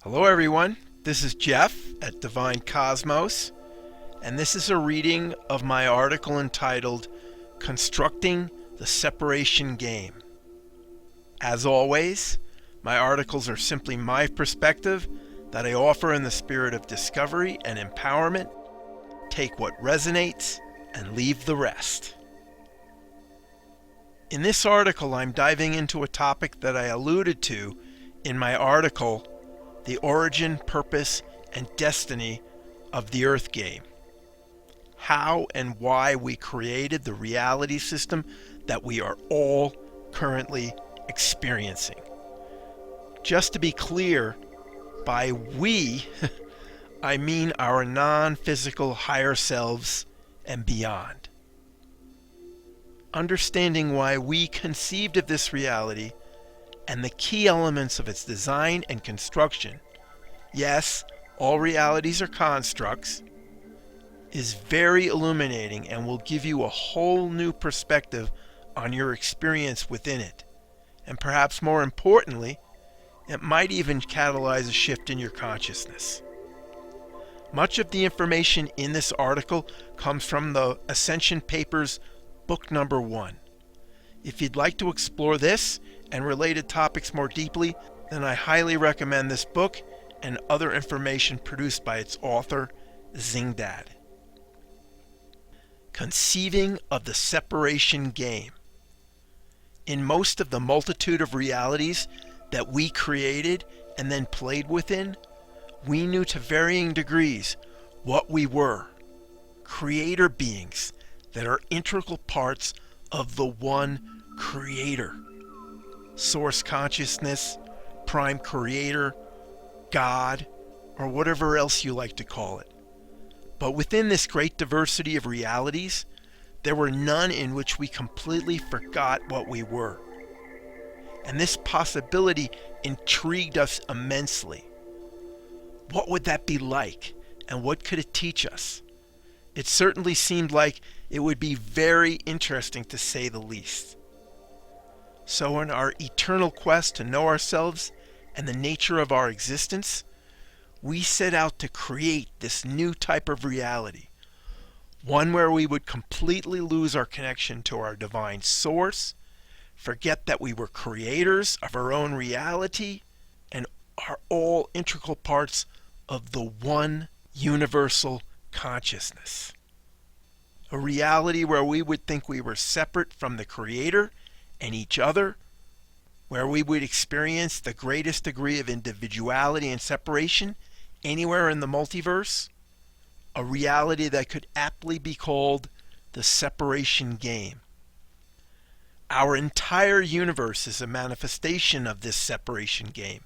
Hello everyone, this is Jeff at Divine Cosmos, and this is a reading of my article entitled Constructing the Separation Game. As always, my articles are simply my perspective that I offer in the spirit of discovery and empowerment. Take what resonates and leave the rest. In this article, I'm diving into a topic that I alluded to in my article, The Origin, Purpose, and Destiny of the Earth Game. How and why we created the reality system that we are all currently experiencing. Just to be clear, by we, I mean our non-physical higher selves and beyond. Understanding why we conceived of this reality and the key elements of its design and construction, yes, all realities are constructs, is very illuminating and will give you a whole new perspective on your experience within it. And perhaps more importantly, it might even catalyze a shift in your consciousness. Much of the information in this article comes from the Ascension Papers, book number 1. If you'd like to explore this and related topics more deeply, then I highly recommend this book and other information produced by its author, Zingdad. Conceiving of the Separation Game. In most of the multitude of realities that we created and then played within, we knew to varying degrees what we were, creator beings that are integral parts of the one creator. Source consciousness, prime creator, God, or whatever else you like to call it. But within this great diversity of realities, there were none in which we completely forgot what we were. And this possibility intrigued us immensely. What would that be like, and what could it teach us? It certainly seemed like it would be very interesting, to say the least. So in our eternal quest to know ourselves and the nature of our existence, we set out to create this new type of reality, one where we would completely lose our connection to our divine source, forget that we were creators of our own reality, and are all integral parts of the one universal consciousness. A reality where we would think we were separate from the Creator and each other, where we would experience the greatest degree of individuality and separation anywhere in the multiverse, a reality that could aptly be called the separation game. Our entire universe is a manifestation of this separation game.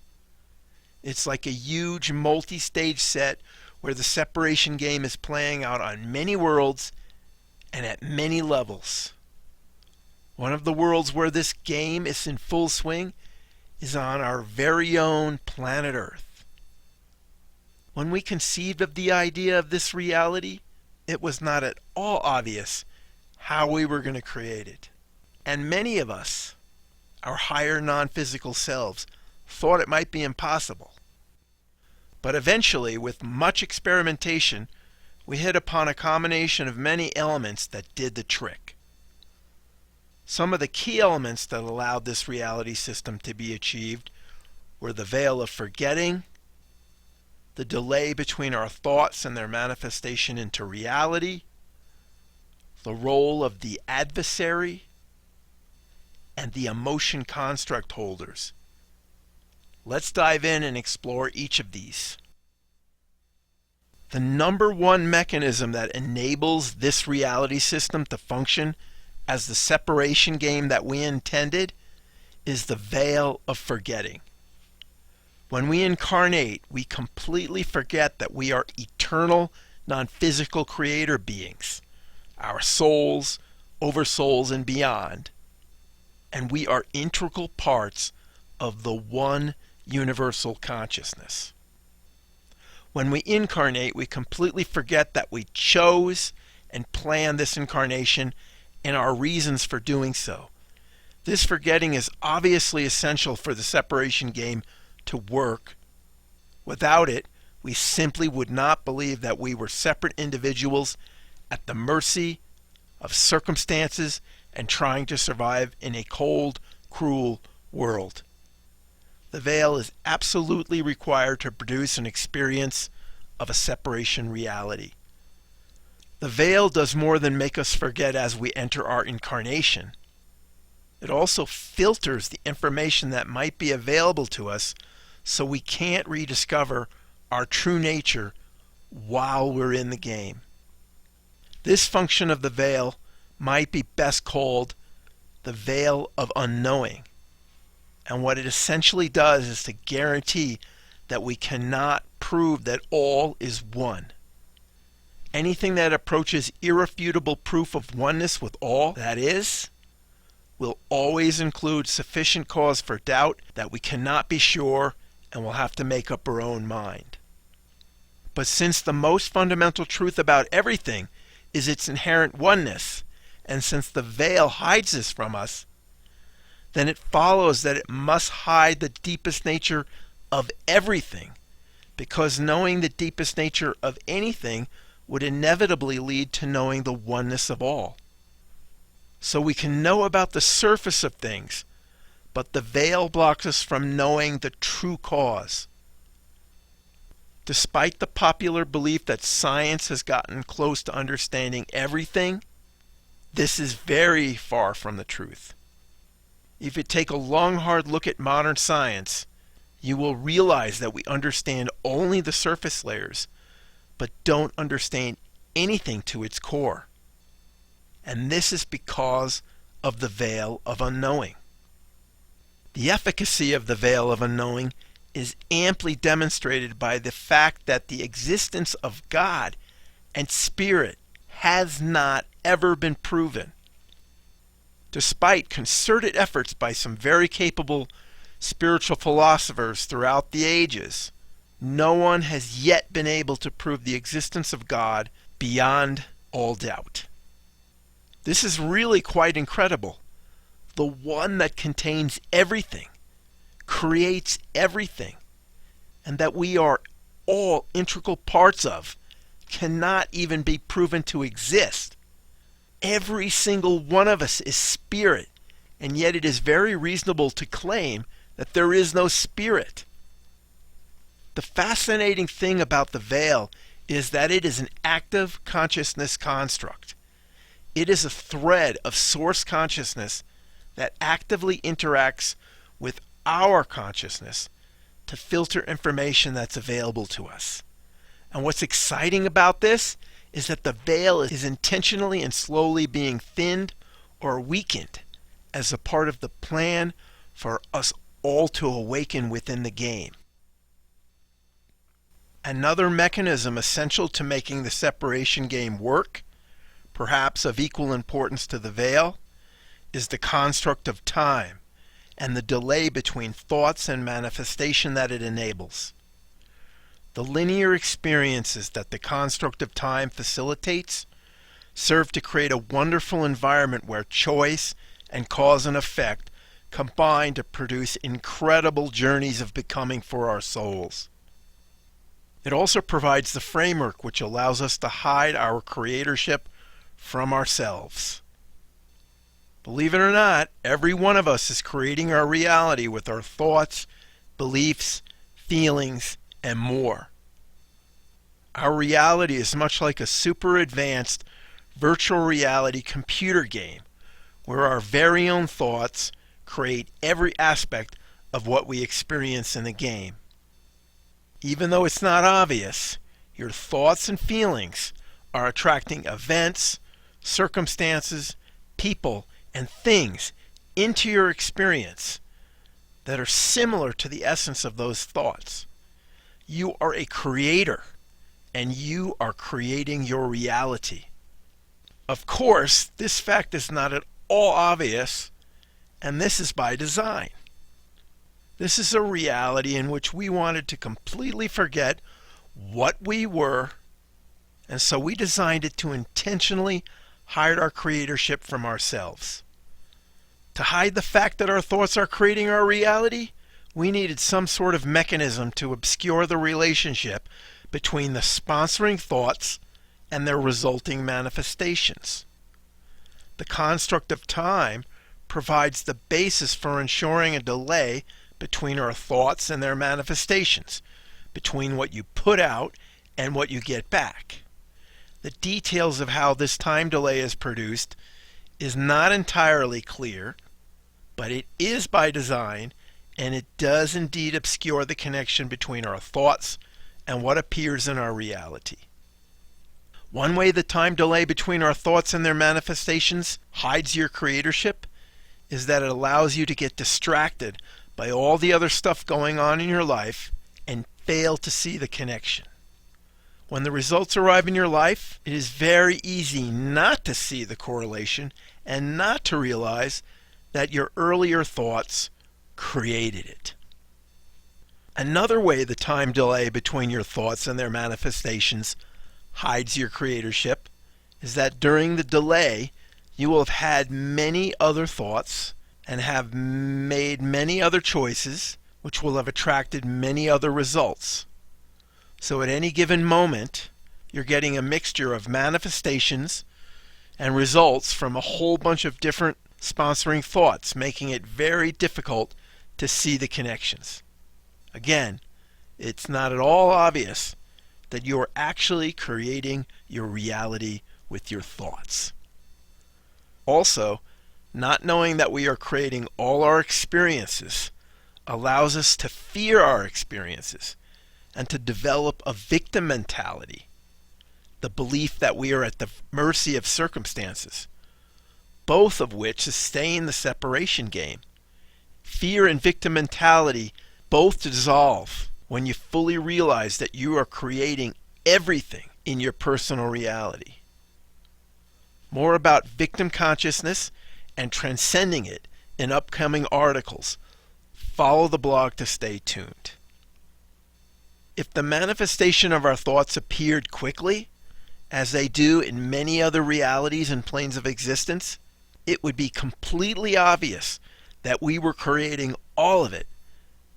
It's like a huge multi-stage set where the separation game is playing out on many worlds and at many levels. One of the worlds where this game is in full swing is on our very own planet Earth. When we conceived of the idea of this reality, it was not at all obvious how we were going to create it. And many of us, our higher non-physical selves, thought it might be impossible. But eventually, with much experimentation, we hit upon a combination of many elements that did the trick. Some of the key elements that allowed this reality system to be achieved were the veil of forgetting, the delay between our thoughts and their manifestation into reality, the role of the adversary, and the emotion construct holders. Let's dive in and explore each of these. The number one mechanism that enables this reality system to function as the separation game that we intended is the veil of forgetting. When we incarnate, we completely forget that we are eternal, non-physical creator beings, our souls, oversouls, and beyond, and we are integral parts of the one universal consciousness. When we incarnate, we completely forget that we chose and planned this incarnation and our reasons for doing so. This forgetting is obviously essential for the separation game to work, Without it, we simply would not believe that we were separate individuals at the mercy of circumstances and trying to survive in a cold, cruel world. The veil is absolutely required to produce an experience of a separation reality. The veil does more than make us forget as we enter our incarnation. It also filters the information that might be available to us so we can't rediscover our true nature while we're in the game. This function of the veil might be best called the Veil of Unknowing. And what it essentially does is to guarantee that we cannot prove that all is one. Anything that approaches irrefutable proof of oneness with all that is, will always include sufficient cause for doubt that we cannot be sure and will have to make up our own mind. But since the most fundamental truth about everything is its inherent oneness, and since the veil hides this from us, then it follows that it must hide the deepest nature of everything, because knowing the deepest nature of anything would inevitably lead to knowing the oneness of all. So we can know about the surface of things, but the veil blocks us from knowing the true cause. Despite the popular belief that science has gotten close to understanding everything, this is very far from the truth. If you take a long, hard look at modern science, you will realize that we understand only the surface layers, but don't understand anything to its core. And this is because of the Veil of Unknowing. The efficacy of the Veil of Unknowing is amply demonstrated by the fact that the existence of God and Spirit has not ever been proven. Despite concerted efforts by some very capable spiritual philosophers throughout the ages, no one has yet been able to prove the existence of God beyond all doubt. This is really quite incredible. The one that contains everything, creates everything, and that we are all integral parts of, cannot even be proven to exist. Every single one of us is spirit, and yet it is very reasonable to claim that there is no spirit. The fascinating thing about the veil is that it is an active consciousness construct. It is a thread of source consciousness that actively interacts with our consciousness to filter information that's available to us. And what's exciting about this is that the veil is intentionally and slowly being thinned or weakened as a part of the plan for us all to awaken within the game. Another mechanism essential to making the separation game work, perhaps of equal importance to the veil, is the construct of time and the delay between thoughts and manifestation that it enables. The linear experiences that the construct of time facilitates serve to create a wonderful environment where choice and cause and effect combine to produce incredible journeys of becoming for our souls. It also provides the framework which allows us to hide our creatorship from ourselves. Believe it or not, every one of us is creating our reality with our thoughts, beliefs, feelings, and more. Our reality is much like a super advanced virtual reality computer game where our very own thoughts create every aspect of what we experience in the game. Even though it's not obvious, your thoughts and feelings are attracting events, circumstances, people, and things into your experience that are similar to the essence of those thoughts. You are a creator, and you are creating your reality. Of course, this fact is not at all obvious, and this is by design. This is a reality in which we wanted to completely forget what we were, and so we designed it to intentionally hide our creatorship from ourselves. To hide the fact that our thoughts are creating our reality, we needed some sort of mechanism to obscure the relationship between the sponsoring thoughts and their resulting manifestations. The construct of time provides the basis for ensuring a delay between our thoughts and their manifestations, between what you put out and what you get back. The details of how this time delay is produced is not entirely clear, but it is by design, and it does indeed obscure the connection between our thoughts and what appears in our reality. One way the time delay between our thoughts and their manifestations hides your creatorship is that it allows you to get distracted by all the other stuff going on in your life and fail to see the connection. When the results arrive in your life, it is very easy not to see the correlation and not to realize that your earlier thoughts created it. Another way the time delay between your thoughts and their manifestations hides your creatorship is that during the delay you will have had many other thoughts and have made many other choices which will have attracted many other results. So at any given moment you're getting a mixture of manifestations and results from a whole bunch of different sponsoring thoughts, making it very difficult to see the connections. Again, it's not at all obvious that you're actually creating your reality with your thoughts. Also, not knowing that we are creating all our experiences allows us to fear our experiences and to develop a victim mentality, the belief that we are at the mercy of circumstances, both of which sustain the separation game. Fear and victim mentality both dissolve when you fully realize that you are creating everything in your personal reality. More about victim consciousness and transcending it in upcoming articles. Follow the blog to stay tuned. If the manifestation of our thoughts appeared quickly, as they do in many other realities and planes of existence, it would be completely obvious that we were creating all of it,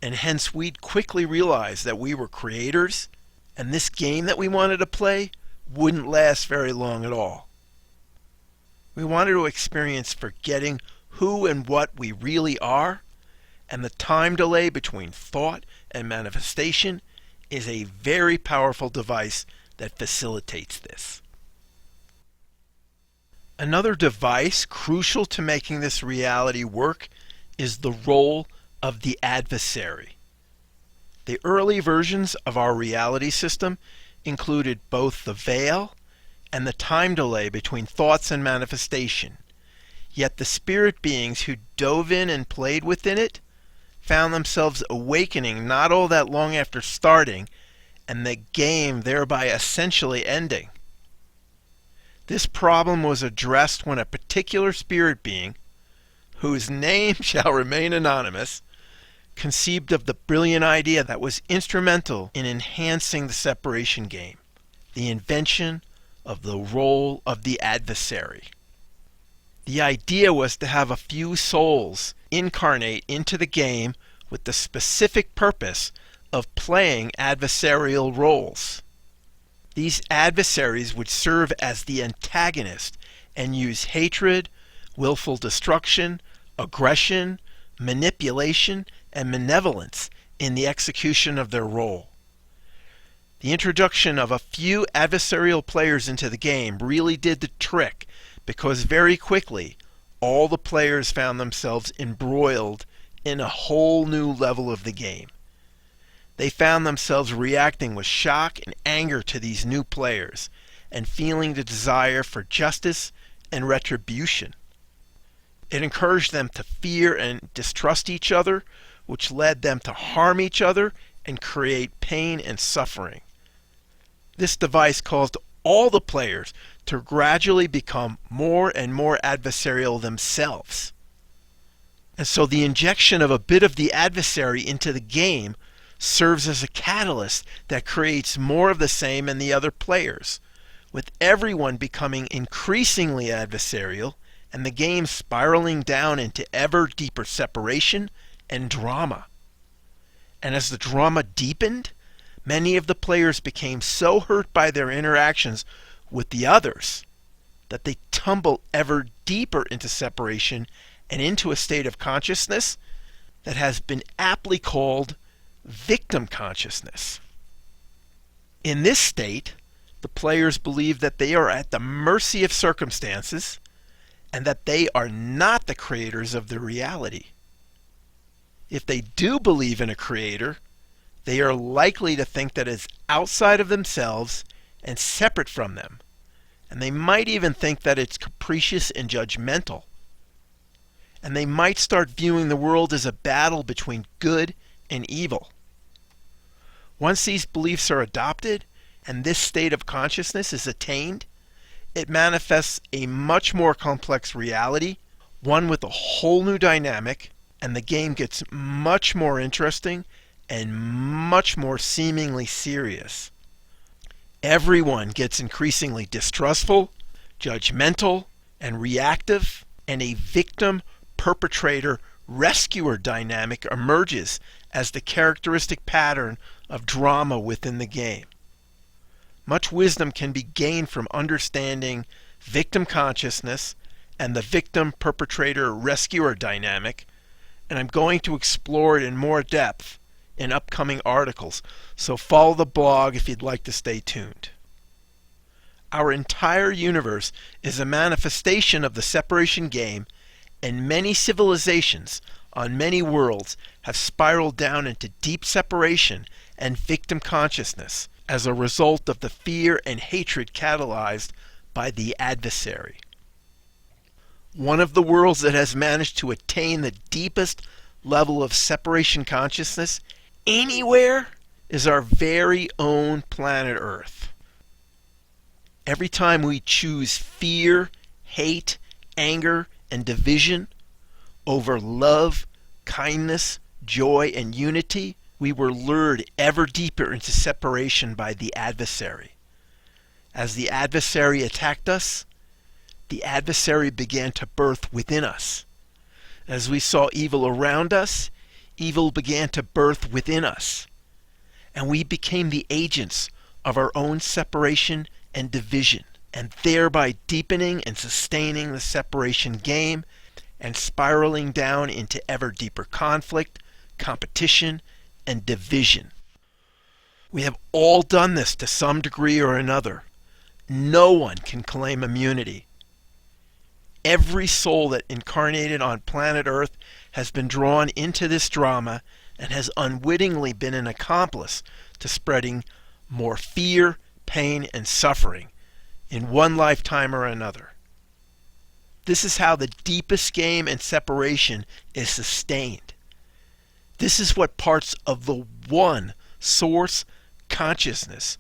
and hence we'd quickly realize that we were creators, and this game that we wanted to play wouldn't last very long at all. We wanted to experience forgetting who and what we really are, and the time delay between thought and manifestation is a very powerful device that facilitates this. Another device crucial to making this reality work is the role of the adversary. The early versions of our reality system included both the veil and the time delay between thoughts and manifestation. Yet the spirit beings who dove in and played within it found themselves awakening not all that long after starting, and the game thereby essentially ending. This problem was addressed when a particular spirit being, whose name shall remain anonymous, conceived of the brilliant idea that was instrumental in enhancing the separation game, the invention of the role of the adversary. The idea was to have a few souls incarnate into the game with the specific purpose of playing adversarial roles. These adversaries would serve as the antagonist and use hatred, willful destruction, aggression, manipulation, and malevolence in the execution of their role. The introduction of a few adversarial players into the game really did the trick, because very quickly all the players found themselves embroiled in a whole new level of the game. They found themselves reacting with shock and anger to these new players, and feeling the desire for justice and retribution. It encouraged them to fear and distrust each other, which led them to harm each other and create pain and suffering. This device caused all the players to gradually become more and more adversarial themselves. And so the injection of a bit of the adversary into the game serves as a catalyst that creates more of the same in the other players, with everyone becoming increasingly adversarial and the game spiraling down into ever deeper separation and drama. And as the drama deepened, many of the players became so hurt by their interactions with the others that they tumble ever deeper into separation and into a state of consciousness that has been aptly called victim consciousness. In this state, the players believe that they are at the mercy of circumstances and that they are not the creators of their reality. If they do believe in a creator, they are likely to think that it's outside of themselves and separate from them, and they might even think that it's capricious and judgmental. And they might start viewing the world as a battle between good and evil. Once these beliefs are adopted and this state of consciousness is attained, it manifests a much more complex reality, one with a whole new dynamic, and the game gets much more interesting and much more seemingly serious. Everyone gets increasingly distrustful, judgmental, and reactive, and a victim-perpetrator-rescuer dynamic emerges as the characteristic pattern of drama within the game. Much wisdom can be gained from understanding victim consciousness and the victim-perpetrator-rescuer dynamic, and I'm going to explore it in more depth in upcoming articles, so follow the blog if you'd like to stay tuned. Our entire universe is a manifestation of the separation game, and many civilizations on many worlds have spiraled down into deep separation and victim consciousness as a result of the fear and hatred catalyzed by the adversary. One of the worlds that has managed to attain the deepest level of separation consciousness anywhere is our very own planet Earth. Every time we choose fear, hate, anger, and division over love, kindness, joy, and unity, we were lured ever deeper into separation by the adversary. As the adversary attacked us, the adversary began to birth within us. As we saw evil around us, evil began to birth within us, and we became the agents of our own separation and division, and thereby deepening and sustaining the separation game and spiraling down into ever deeper conflict, competition, and division. We have all done this to some degree or another. No one can claim immunity. Every soul that incarnated on planet Earth has been drawn into this drama and has unwittingly been an accomplice to spreading more fear, pain, and suffering in one lifetime or another. This is how the deepest game and separation is sustained. This is what parts of the one source consciousness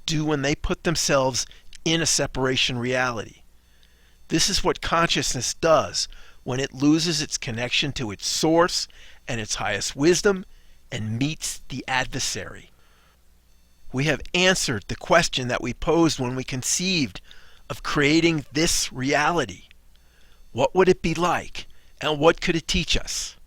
do when they put themselves in a separation reality. This is what consciousness does when it loses its connection to its source and its highest wisdom and meets the adversary. We have answered the question that we posed when we conceived of creating this reality. What would it be like, and what could it teach us?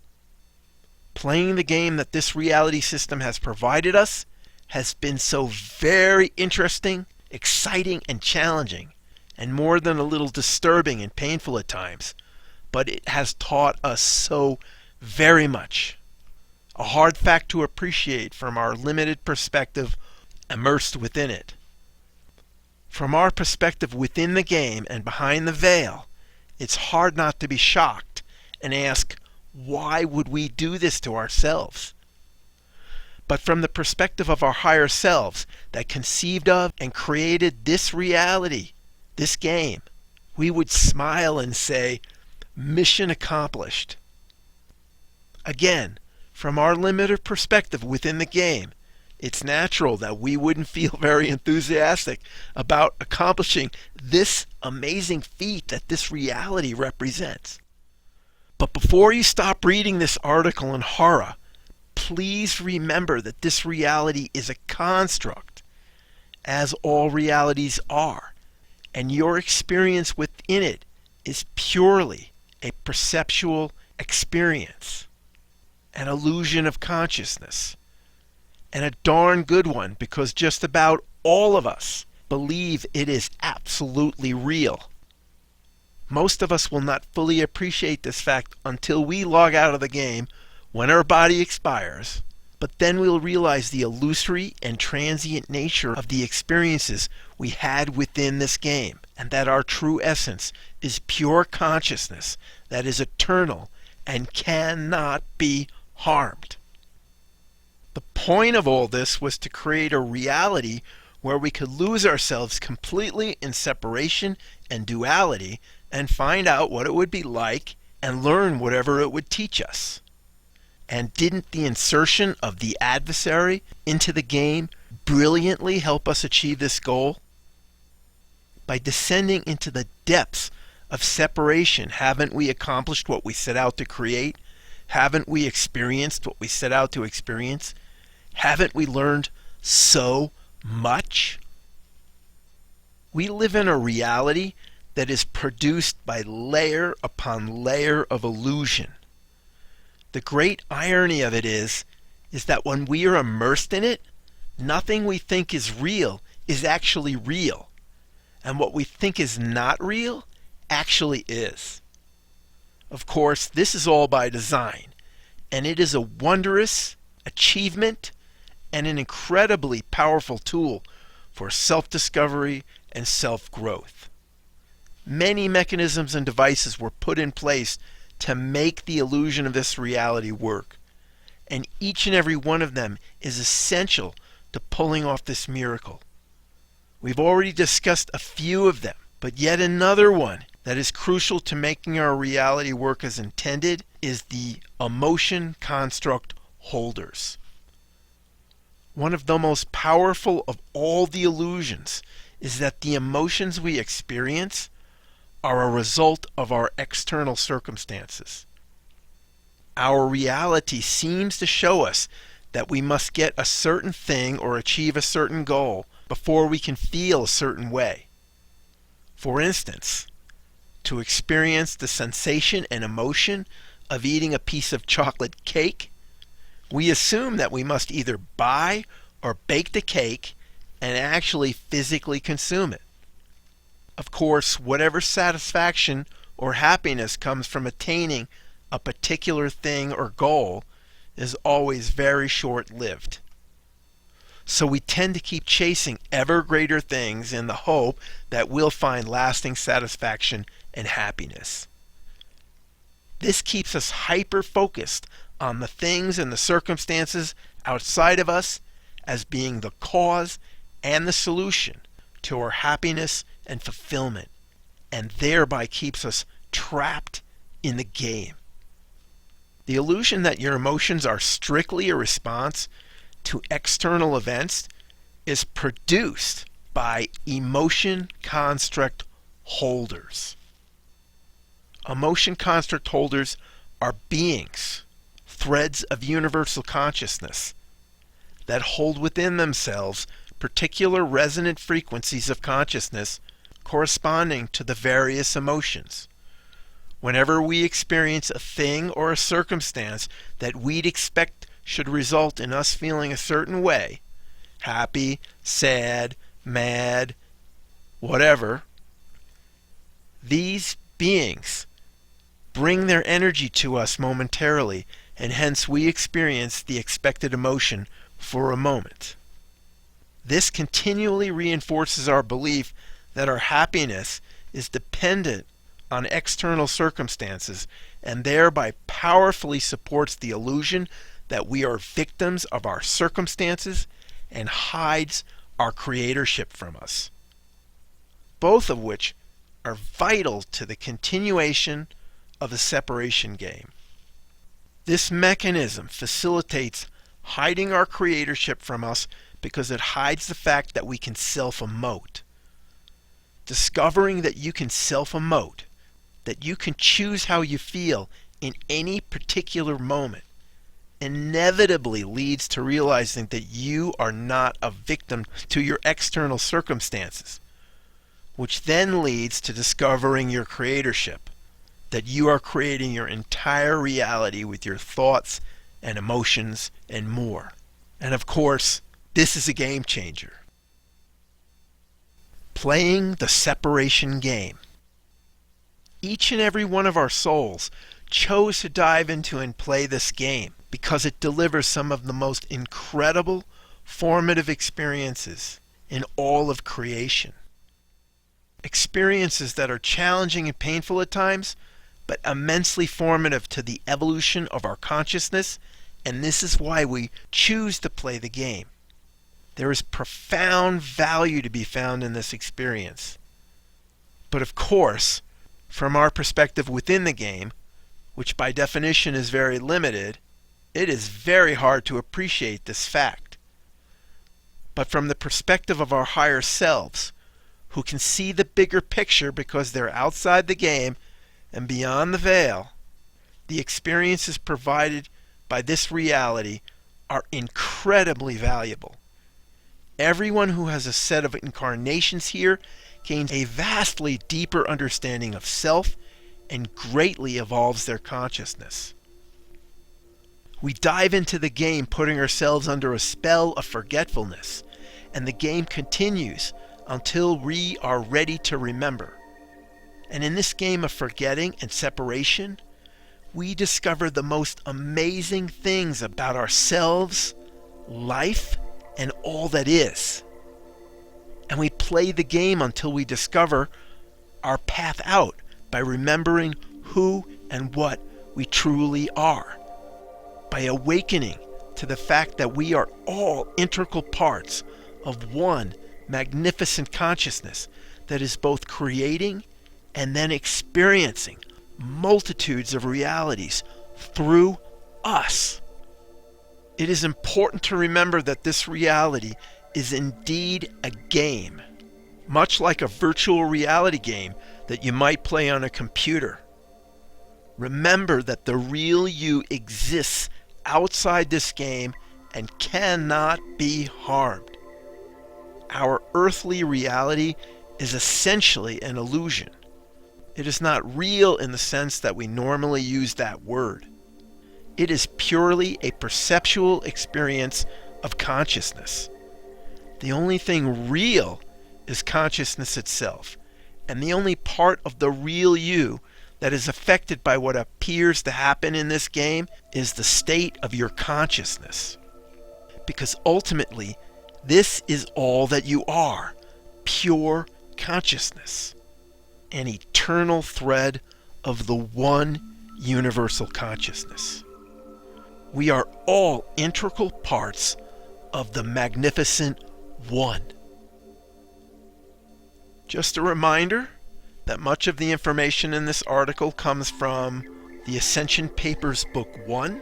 Playing the game that this reality system has provided us has been so very interesting, exciting, and challenging, and more than a little disturbing and painful at times, but it has taught us so very much. A hard fact to appreciate from our limited perspective immersed within it. From our perspective within the game and behind the veil, it's hard not to be shocked and ask, why would we do this to ourselves? But from the perspective of our higher selves that conceived of and created this reality, this game, we would smile and say, mission accomplished. Again, from our limited perspective within the game, it's natural that we wouldn't feel very enthusiastic about accomplishing this amazing feat that this reality represents. But before you stop reading this article in horror, please remember that this reality is a construct, as all realities are, and your experience within it is purely a perceptual experience, an illusion of consciousness, and a darn good one, because just about all of us believe it is absolutely real. Most of us will not fully appreciate this fact until we log out of the game when our body expires, but then we'll realize the illusory and transient nature of the experiences we had within this game, and that our true essence is pure consciousness that is eternal and cannot be harmed. The point of all this was to create a reality where we could lose ourselves completely in separation and duality and find out what it would be like and learn whatever it would teach us. And didn't the insertion of the adversary into the game brilliantly help us achieve this goal? By descending into the depths of separation, haven't we accomplished what we set out to create? Haven't we experienced what we set out to experience? Haven't we learned so much? We live in a reality that is produced by layer upon layer of illusion. The great irony of it is that when we are immersed in it, nothing we think is real is actually real. And what we think is not real actually is. Of course, this is all by design, and it is a wondrous achievement and an incredibly powerful tool for self-discovery and self-growth. Many mechanisms and devices were put in place to make the illusion of this reality work, and each and every one of them is essential to pulling off this miracle. We've already discussed a few of them, but yet another one that is crucial to making our reality work as intended is the emotion construct holders. One of the most powerful of all the illusions is that the emotions we experience are a result of our external circumstances. Our reality seems to show us that we must get a certain thing or achieve a certain goal before we can feel a certain way. For instance, to experience the sensation and emotion of eating a piece of chocolate cake, we assume that we must either buy or bake the cake and actually physically consume it. Of course, whatever satisfaction or happiness comes from attaining a particular thing or goal is always very short-lived. So we tend to keep chasing ever greater things in the hope that we'll find lasting satisfaction and happiness. This keeps us hyper-focused on the things and the circumstances outside of us as being the cause and the solution to our happiness and fulfillment, and thereby keeps us trapped in the game. The illusion that your emotions are strictly a response to external events is produced by emotion construct holders. Emotion construct holders are beings, threads of universal consciousness, that hold within themselves particular resonant frequencies of consciousness corresponding to the various emotions. Whenever we experience a thing or a circumstance that we'd expect should result in us feeling a certain way, happy, sad, mad, whatever, these beings bring their energy to us momentarily, and hence we experience the expected emotion for a moment. This continually reinforces our belief that our happiness is dependent on external circumstances, and thereby powerfully supports the illusion that we are victims of our circumstances and hides our creatorship from us, both of which are vital to the continuation of the separation game. This mechanism facilitates hiding our creatorship from us because it hides the fact that we can self-emote. Discovering that you can self-emote, that you can choose how you feel in any particular moment, inevitably leads to realizing that you are not a victim to your external circumstances, which then leads to discovering your creatorship, that you are creating your entire reality with your thoughts and emotions and more. And of course, this is a game changer. Playing the separation game. Each and every one of our souls chose to dive into and play this game because it delivers some of the most incredible, formative experiences in all of creation. Experiences that are challenging and painful at times, but immensely formative to the evolution of our consciousness, and this is why we choose to play the game. There is profound value to be found in this experience. But of course, from our perspective within the game, which by definition is very limited, it is very hard to appreciate this fact. But from the perspective of our higher selves, who can see the bigger picture because they're outside the game and beyond the veil, the experiences provided by this reality are incredibly valuable. Everyone who has a set of incarnations here gains a vastly deeper understanding of self and greatly evolves their consciousness. We dive into the game putting ourselves under a spell of forgetfulness, and the game continues until we are ready to remember. And in this game of forgetting and separation, we discover the most amazing things about ourselves, life, and all that is. And we play the game until we discover our path out by remembering who and what we truly are, by awakening to the fact that we are all integral parts of one magnificent consciousness that is both creating and then experiencing multitudes of realities through us. It is important to remember that this reality is indeed a game, much like a virtual reality game that you might play on a computer. Remember that the real you exists outside this game and cannot be harmed. Our earthly reality is essentially an illusion. It is not real in the sense that we normally use that word. It is purely a perceptual experience of consciousness. The only thing real is consciousness itself, and the only part of the real you that is affected by what appears to happen in this game is the state of your consciousness. Because ultimately, this is all that you are, pure consciousness, an eternal thread of the one universal consciousness. We are all integral parts of the magnificent One. Just a reminder that much of the information in this article comes from the Ascension Papers Book 1.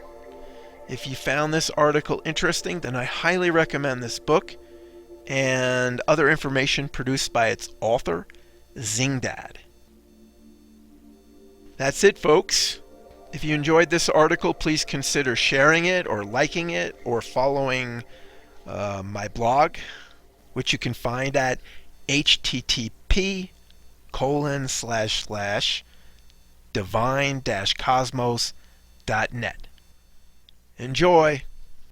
If you found this article interesting, then I highly recommend this book and other information produced by its author, Zingdad. That's it, folks. If you enjoyed this article, please consider sharing it or liking it or following my blog, which you can find at http://divine-cosmos.net. Enjoy!